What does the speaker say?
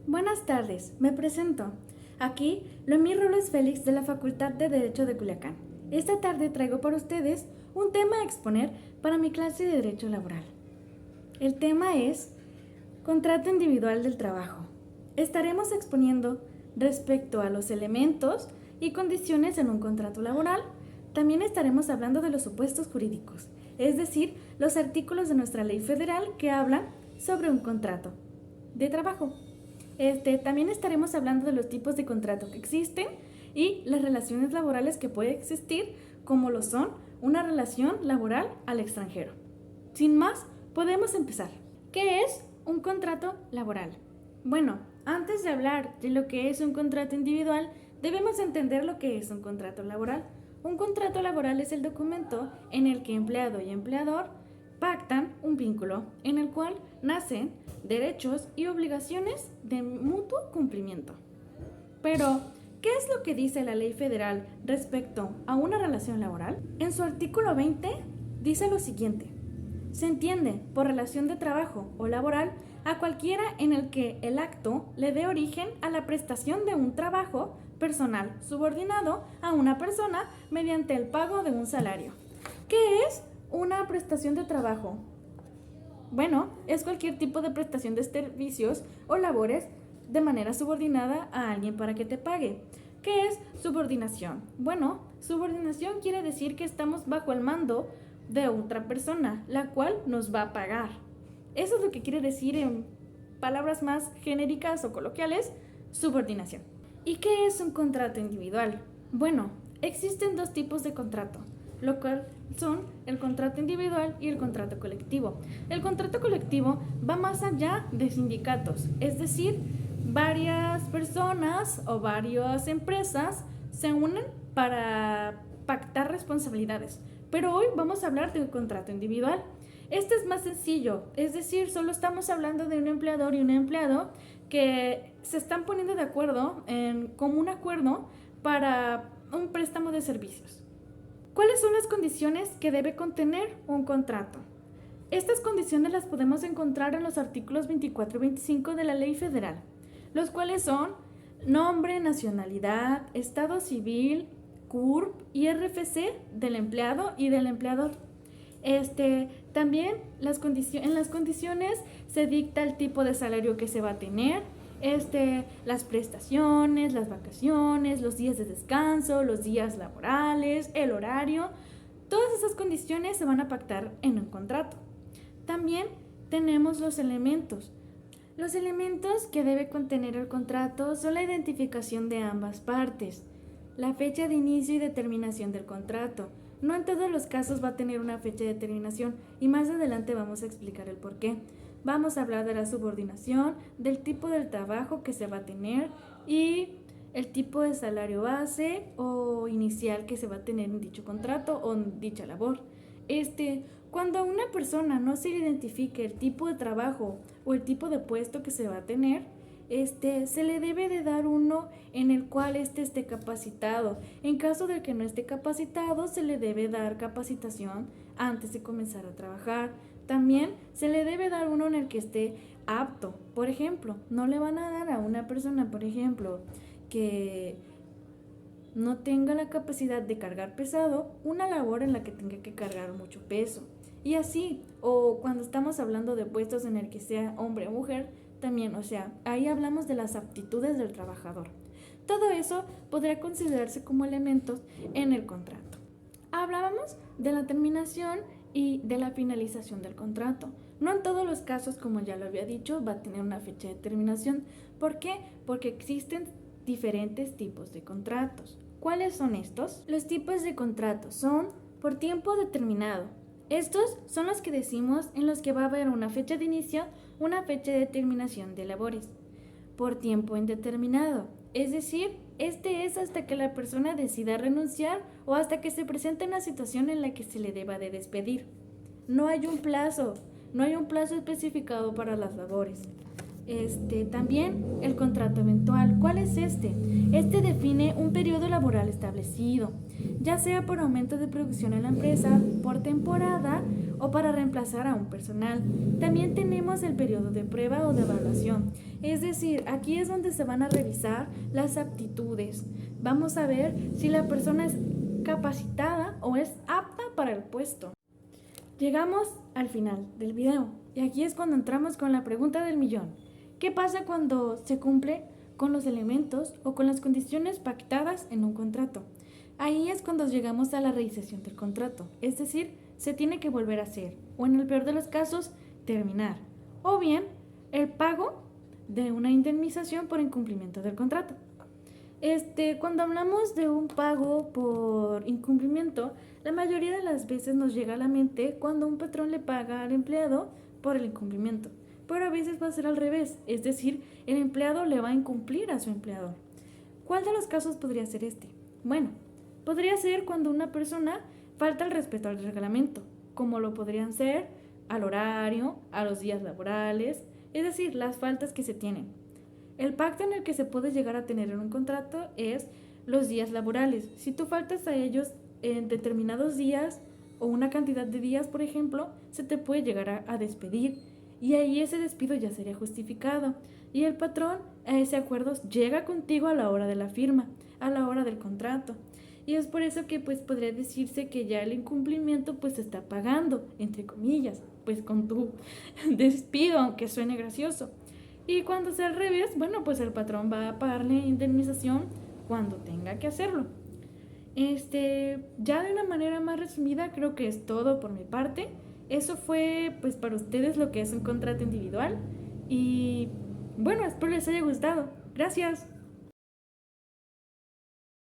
Buenas tardes, me presento. Aquí, Loemí Robles Félix de la Facultad de Derecho de Culiacán. Esta tarde traigo para ustedes un tema a exponer para mi clase de Derecho Laboral. El tema es contrato individual del trabajo. Estaremos exponiendo respecto a los elementos y condiciones en un contrato laboral. También estaremos hablando de los supuestos jurídicos, es decir, los artículos de nuestra ley federal que hablan sobre un contrato de trabajo. También estaremos hablando de los tipos de contrato que existen y las relaciones laborales que pueden existir, como lo son una relación laboral al extranjero. Sin más, podemos empezar. ¿Qué es un contrato laboral? Bueno, antes de hablar de lo que es un contrato individual, debemos entender lo que es un contrato laboral. Un contrato laboral es el documento en el que empleado y empleador pactan un vínculo en el cual nacen derechos y obligaciones de mutuo cumplimiento. Pero, ¿qué es lo que dice la ley federal respecto a una relación laboral? En su artículo 20 dice lo siguiente: se entiende por relación de trabajo o laboral a cualquiera en el que el acto le dé origen a la prestación de un trabajo personal subordinado a una persona mediante el pago de un salario. ¿Qué es una prestación de trabajo? Bueno, es cualquier tipo de prestación de servicios o labores de manera subordinada a alguien para que te pague. ¿Qué es subordinación? Bueno, subordinación quiere decir que estamos bajo el mando de otra persona, la cual nos va a pagar. Eso es lo que quiere decir en palabras más genéricas o coloquiales, subordinación. ¿Y qué es un contrato individual? Bueno, existen dos tipos de contrato, lo cual son el contrato individual y el contrato colectivo. El contrato colectivo va más allá de sindicatos, es decir, varias personas o varias empresas se unen para pactar responsabilidades. Pero hoy vamos a hablar de un contrato individual. Este es más sencillo, es decir, solo estamos hablando de un empleador y un empleado que se están poniendo de acuerdo en común acuerdo para un préstamo de servicios. ¿Cuáles son las condiciones que debe contener un contrato? Estas condiciones las podemos encontrar en los artículos 24 y 25 de la Ley Federal, los cuales son nombre, nacionalidad, estado civil, CURP y RFC del empleado y del empleador. También en las condiciones se dicta el tipo de salario que se va a tener, las prestaciones, las vacaciones, los días de descanso, los días laborales, el horario. Todas esas condiciones se van a pactar en un contrato. También tenemos los elementos. Los elementos que debe contener el contrato son la identificación de ambas partes, la fecha de inicio y de terminación del contrato. No en todos los casos va a tener una fecha de terminación y más adelante vamos a explicar el por qué. Vamos a hablar de la subordinación, del tipo del trabajo que se va a tener y el tipo de salario base o inicial que se va a tener en dicho contrato o en dicha labor. Cuando a una persona no se le identifique el tipo de trabajo o el tipo de puesto que se va a tener, se le debe de dar uno en el cual esté capacitado. En caso de que no esté capacitado, se le debe dar capacitación antes de comenzar a trabajar. También se le debe dar uno en el que esté apto. Por ejemplo, no le van a dar a una persona, por ejemplo, que no tenga la capacidad de cargar pesado, una labor en la que tenga que cargar mucho peso. Y así, o cuando estamos hablando de puestos en el que sea hombre o mujer, también, ahí hablamos de las aptitudes del trabajador. Todo eso podría considerarse como elementos en el contrato. Hablábamos de la terminación y de la finalización del contrato. No en todos los casos, como ya lo había dicho, va a tener una fecha de terminación. ¿Por qué? Porque existen diferentes tipos de contratos. ¿Cuáles son estos? Los tipos de contratos son por tiempo determinado. Estos son los que decimos en los que va a haber una fecha de inicio, una fecha de terminación de labores. Por tiempo indeterminado, es decir, es hasta que la persona decida renunciar o hasta que se presente una situación en la que se le deba de despedir. No hay un plazo especificado para las labores. También el contrato eventual. ¿Cuál es este? Este define un periodo laboral establecido, ya sea por aumento de producción en la empresa, por temporada o para reemplazar a un personal. También tenemos el periodo de prueba o de evaluación. Es decir, aquí es donde se van a revisar las aptitudes. Vamos a ver si la persona es capacitada o es apta para el puesto. Llegamos al final del video y aquí es cuando entramos con la pregunta del millón. ¿Qué pasa cuando se cumple con los elementos o con las condiciones pactadas en un contrato? Ahí es cuando llegamos a la realización del contrato, es decir, se tiene que volver a hacer o en el peor de los casos terminar, o bien el pago de una indemnización por incumplimiento del contrato. Cuando hablamos de un pago por incumplimiento, la mayoría de las veces nos llega a la mente cuando un patrón le paga al empleado por el incumplimiento. Pero a veces va a ser al revés, es decir, el empleado le va a incumplir a su empleador. ¿Cuál de los casos podría ser este? Bueno, podría ser cuando una persona falta el respeto al reglamento, como lo podrían ser al horario, a los días laborales, es decir, las faltas que se tienen. El pacto en el que se puede llegar a tener en un contrato es los días laborales. Si tú faltas a ellos en determinados días o una cantidad de días, por ejemplo, se te puede llegar a despedir y ahí ese despido ya sería justificado y el patrón a ese acuerdo llega contigo a la hora de la firma, a la hora del contrato. Y es por eso que pues podría decirse que ya el incumplimiento pues se está pagando, entre comillas, pues con tu despido, aunque suene gracioso. Y cuando sea al revés, bueno, pues el patrón va a pagarle indemnización cuando tenga que hacerlo. Ya de una manera más resumida, creo que es todo por mi parte. Eso fue, pues, para ustedes lo que es un contrato individual. Y bueno, espero les haya gustado. Gracias.